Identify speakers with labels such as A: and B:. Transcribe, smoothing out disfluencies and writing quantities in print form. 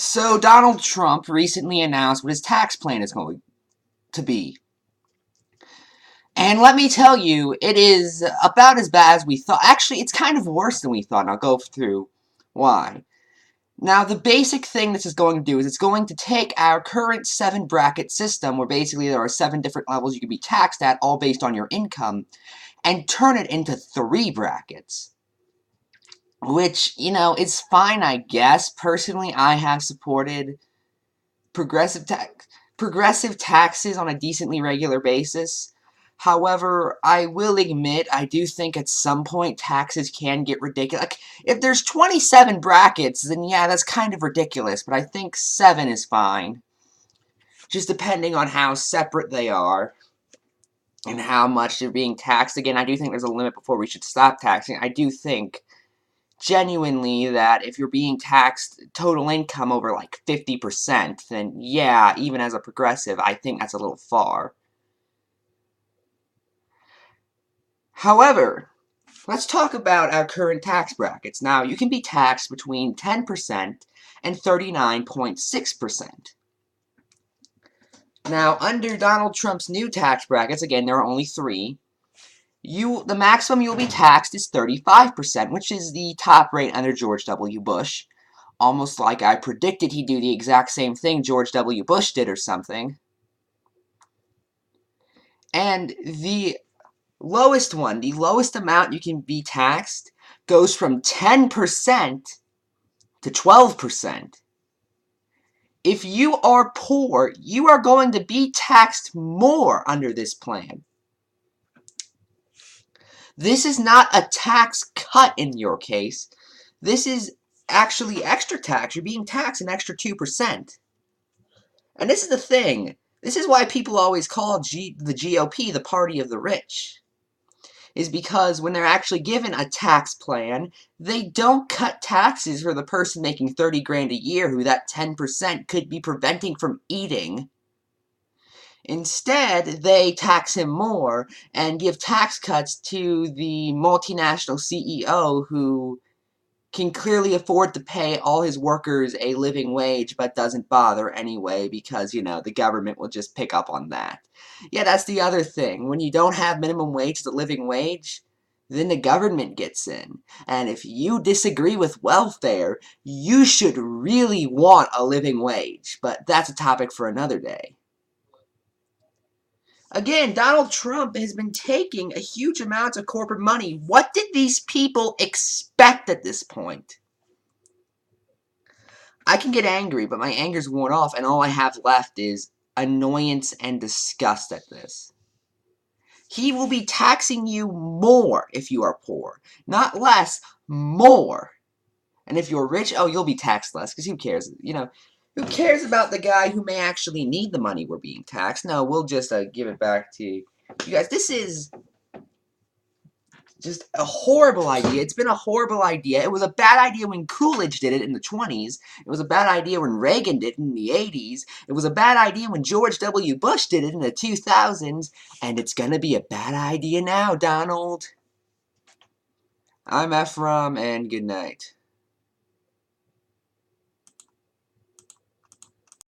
A: So Donald Trump recently announced what his tax plan is going to be. And let me tell you, it is about as bad as we thought. Actually, it's kind of worse than we thought, and I'll go through why. Now, the basic thing this is going to do is it's going to take our current 7-bracket system, where basically there are 7 different levels you can be taxed at, all based on your income, and turn it into 3 brackets. Which, is fine, I guess. Personally, I have supported progressive taxes on a decently regular basis. However, I will admit, I do think at some point taxes can get ridiculous. Like, if there's 27 brackets, then yeah, that's kind of ridiculous, but I think 7 is fine. Just depending on how separate they are and how much they're being taxed. Again, I do think there's a limit before we should stop taxing. I do think genuinely that if you're being taxed total income over like 50%, then yeah, even as a progressive, I think that's a little far. However, let's talk about our current tax brackets. Now, you can be taxed between 10% and 39.6%. Now, under Donald Trump's new tax brackets, again, there are only 3, the maximum you'll be taxed is 35%, which is the top rate under George W. Bush. Almost like I predicted he'd do the exact same thing George W. Bush did or something. And the lowest one, the lowest amount you can be taxed, goes from 10% to 12%. If you are poor, you are going to be taxed more under this plan. This is not a tax cut in your case. This is actually extra tax. You're being taxed an extra 2%. And this is the thing. This is why people always call the GOP the party of the rich. Is because when they're actually given a tax plan, they don't cut taxes for the person making 30 grand a year who that 10% could be preventing from eating. Instead, they tax him more and give tax cuts to the multinational CEO who can clearly afford to pay all his workers a living wage but doesn't bother anyway because, the government will just pick up on that. Yeah, that's the other thing. When you don't have minimum wage as a living wage, then the government gets in. And if you disagree with welfare, you should really want a living wage. But that's a topic for another day. Again, Donald Trump has been taking a huge amount of corporate money. What did these people expect at this point? I can get angry, but my anger's worn off, and all I have left is annoyance and disgust at this. He will be taxing you more if you are poor. Not less, more. And if you're rich, oh, you'll be taxed less, because who cares? Who cares about the guy who may actually need the money we're being taxed? No, we'll just give it back to you guys. This is just a horrible idea. It's been a horrible idea. It was a bad idea when Coolidge did it in the 20s. It was a bad idea when Reagan did it in the 80s. It was a bad idea when George W. Bush did it in the 2000s. And it's gonna be a bad idea now, Donald. I'm Ephrom, and good night.